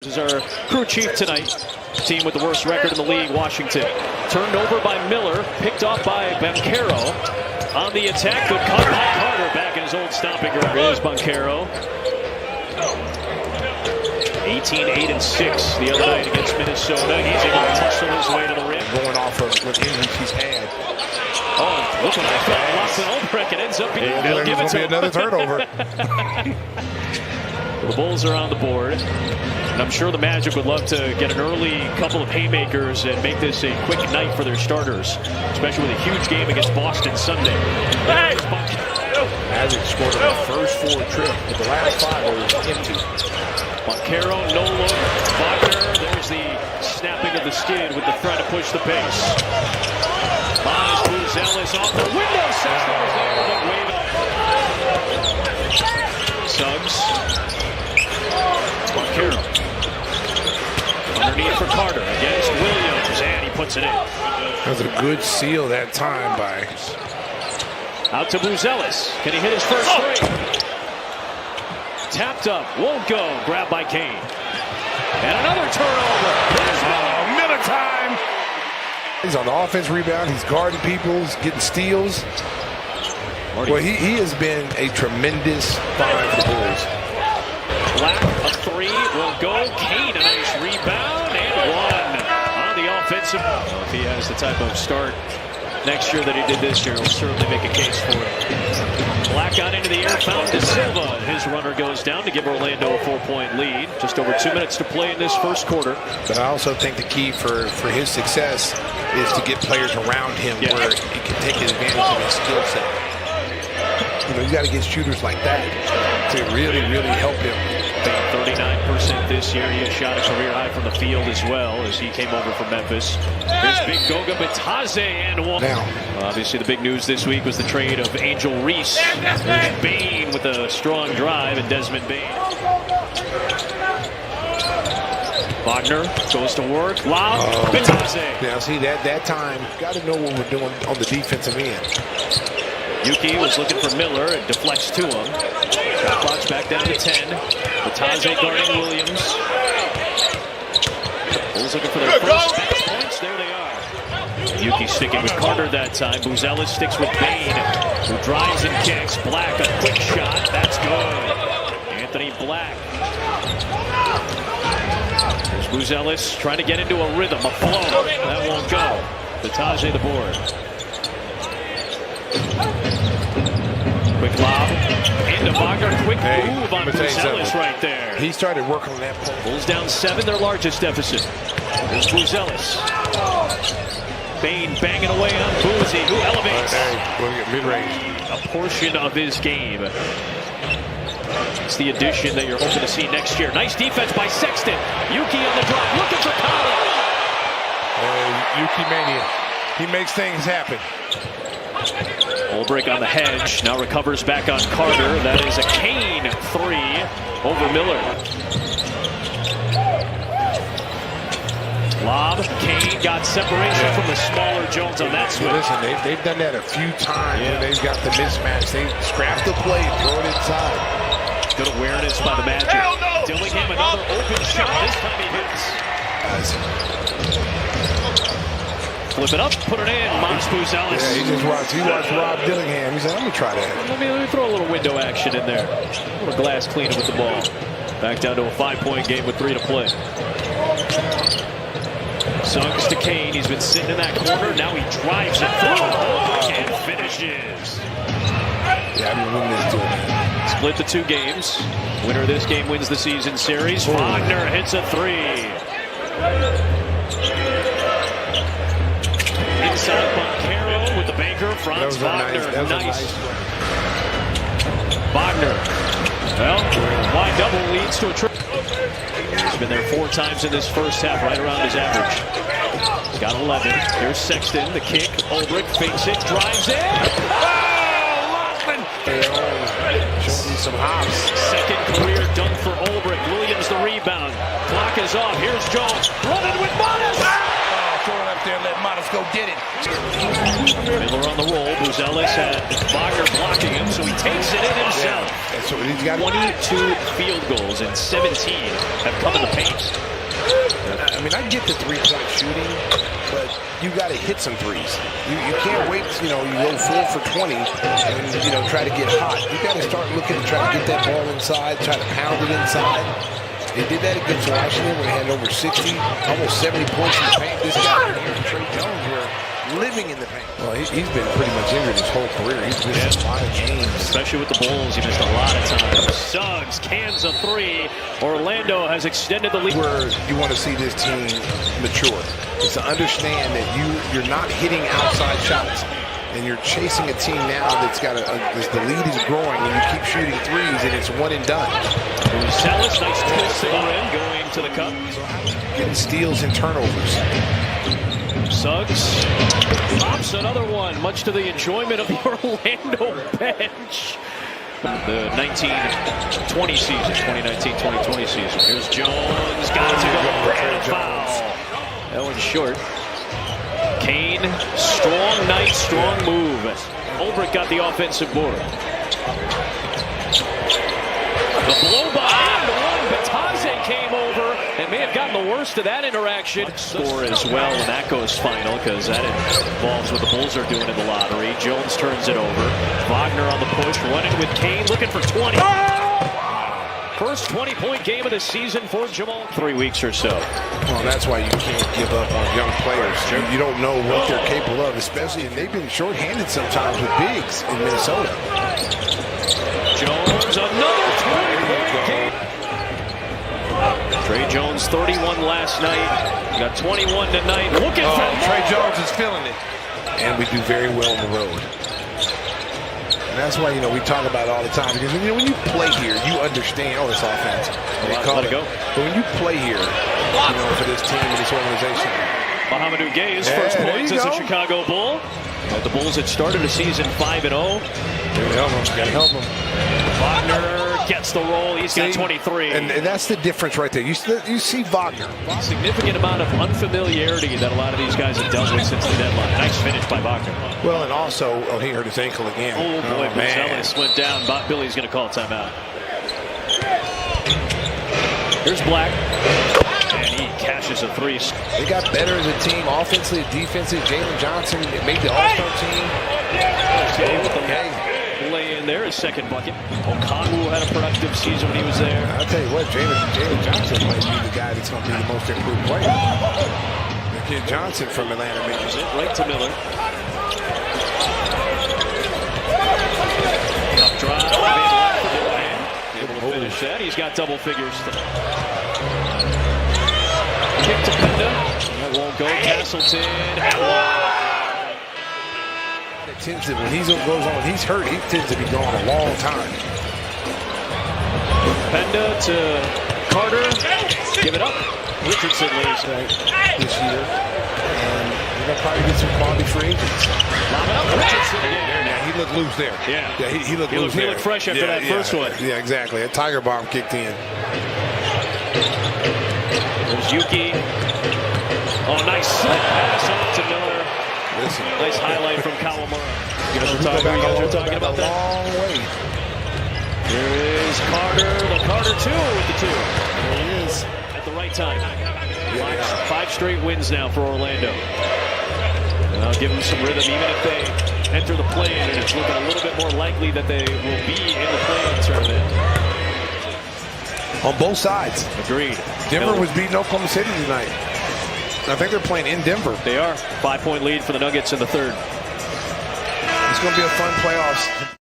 Is our crew chief tonight. Team with the worst record in the league, Washington. Turned over by Miller, picked off by Banchero. On the attack, good cut by Carter, back in his old stomping ground. There's Banchero. 18-8-6 the other night against Minnesota. He's able to tussle his way to the rim. Going off of what injuries he's had. Oh, look what I thought. Lost an Ulbrich. It ends up being They'll give it to him. Another turnover. The Bulls are on the board. And I'm sure the Magic would love to get an early couple of haymakers and make this a quick night for their starters, especially with a huge game against Boston Sunday. Hey! Magic scored on the first 4 trips, but the last 5 were empty. Banchero, no look. Wagner, there's the snapping of the skid with the threat to push the pace. Ellis off the window. Suggs. Banchero. Underneath for Carter against Williams, and he puts it in. That was a good seal that time by. Out to Ellis. Can he hit his first three? Tapped up, won't go. Grabbed by Cain. And another turnover. Miller time. He's on the offense rebound. He's guarding people. He's getting steals. Well, he has been a tremendous find for the Bulls. Black, a three, will go. Cain, a nice rebound, and one on the offensive. If he has the type of start next year that he did this year, he'll certainly make a case for it. Black got into the air, found De Silva. His runner goes down to give Orlando a 4-point lead. Just over 2 minutes to play in this first quarter. But I also think the key for his success is to get players around him where he can take advantage of his skill set. You know, you got to get shooters like that to really, really help him. 39% this year. He has shot a career high from the field as well as he came over from Memphis. There's big Goga Bitadze and one. Now, obviously the big news this week was the trade of Angel Reese. There's Bain with a strong drive and Desmond Bain. Wagner goes to work. Lob. Bitadze. Now see that time, got to know what we're doing on the defensive end. Yuki was looking for Miller. It deflects to him. Shot clock's back down to 10. Bitadze guarding Williams. Bulls looking for their first match points. There they are. Yuki sticking with Carter that time. Ellis sticks with Bain, who drives and kicks. Black, a quick shot. That's good. Anthony Black. There's Ellis trying to get into a rhythm, a flow. That won't go. Bitadze the board. Quick lob into Wagner. Quick move on Ellis right there. He started working on that pole. Bulls down 7, their largest deficit. There's Ellis. Bain banging away on Boozy, who elevates mid-range. a portion of his game. It's the addition that you're hoping to see next year. Nice defense by Sexton. Yuki on the drop, looking for power. Yuki mania. He makes things happen. Ulbrich on the hedge, now recovers back on Carter. That is a Cain 3 over Miller. Lob, Cain got separation from the smaller Jones on that switch. Listen, they've done that a few times when they've got the mismatch. They scrap the play and throw it inside. Good awareness by the Magic. Dillingham, another open shot. This time he hits. Flip it up, put it in. Ellis. Yeah, he watched Rob Dillingham. He said, I'm going to try that. Let me throw a little window action in there. A little glass cleaner with the ball. Back down to a 5-point game with 3 to play. Suggs to Cain. He's been sitting in that corner. Now he drives it through and finishes. Yeah, I've been winning this too. Split the 2 games. Winner of this game wins the season series. Wagner hits a 3. Inside Banchero with the banker. Franz Wagner. Nice. Wagner. Well, wide double leads to a triple. He's been there 4 times in this first half, right around his average. He's got 11. Here's Sexton. The kick. Ulbrich fakes it. Drives in. Showing some hops. Second career dunk for Ulbrich. Williams the rebound. Clock is off. Here's Jones. Running with Modest. throw it up there and let Monaco get it. Miller on the roll. Buzelis had Wagner blocking him, so he takes it in himself. Yeah, that's what he's got. 22 field goals and 17 have come in the paint. I mean, I get the three-point shooting, but you got to hit some threes. You can't wait, you go 4 for 20 and, try to get hot. You got to start looking to try to get that ball inside, try to pound it inside. They did that against Washington when they had over 60, almost 70 points in the paint. This guy here, Tre Jones, here, living in the paint. Well, he's been pretty much injured his whole career. He's missed a lot of games. Especially with the Bulls, he missed a lot of time. Suggs cans a three. Orlando has extended the lead. Where you want to see this team mature is to understand that you're not hitting outside shots. And you're chasing a team now that's got the lead is growing, and you keep shooting threes, and it's one and done. Buzelis, nice twist to the rim, going to the cup. Getting steals and turnovers. Suggs pops another one, much to the enjoyment of the Orlando bench. The 19-20 season, 2019-2020 season. Here's Jones, got to go, and foul. That one's short. Cain, strong night, strong move. Hoiberg got the offensive board. The blow by one. Bataze came over and may have gotten the worst of that interaction. Score as well, and that goes final because that involves what the Bulls are doing in the lottery. Jones turns it over. Wagner on the push, running with Cain, looking for 20. First 20-point game of the season for Jamal. 3 weeks or so. Well, that's why you can't give up on young players. You don't know what they're capable of, especially, and they've been shorthanded sometimes with bigs in Minnesota. Jones, another 20-point game. Tre Jones, 31 last night. Got 21 tonight. Looking for Tre Jones is feeling it. And we do very well on the road. And that's why, we talk about it all the time. Because, when you play here, you understand, this offense. Let it go. But when you play here, for this team and this organization. Mohamedou Gay's first points as a Chicago Bull. The Bulls had started the season 5-0. Gotta help him. Wagner gets the roll. He's got 23. And that's the difference right there. You see Wagner. Significant amount of unfamiliarity that a lot of these guys have dealt with since the deadline. Nice finish by Wagner. Well, and also, he hurt his ankle again. Oh, boy, Buzelis went down. Billy's going to call timeout. Here's Black. And he cashes a three. They got better as a team, offensively, defensively. Jalen Johnson made the All-Star team. Lay in there, his second bucket. Okongwu had a productive season when he was there. I'll tell you what, Jalen Johnson might be the guy that's going to be the most improved player. The kid Johnson from Atlanta makes it. Right to Miller. Up drive. Able to finish that. He's got double figures. Kick to Penda. That won't go. Castleton. When he goes on, he's hurt. He tends to be gone a long time. Penda to Carter. Give it up. Richardson leaves this year. And we're going to probably get some quality free agents. Lob it up. Richardson again. Yeah, he looked loose there. Yeah, he looked loose there. He looked fresh after that first one. Yeah, exactly. A Tiger Bomb kicked in. There's Yuki. Oh, nice slip pass off to Miller. Listen. Nice highlight from Kawamura. You guys are talking about that? Long way. Here is Carter. The Carter 2 with the 2. There he is. At the right time. Five straight wins now for Orlando. And I'll give them some rhythm even if they enter the play-in, and it's looking a little bit more likely that they will be in the play-in tournament. On both sides. Agreed. Denver was beating Oklahoma City tonight. I think they're playing in Denver. They are. 5-point lead for the Nuggets in the third. It's going to be a fun playoffs.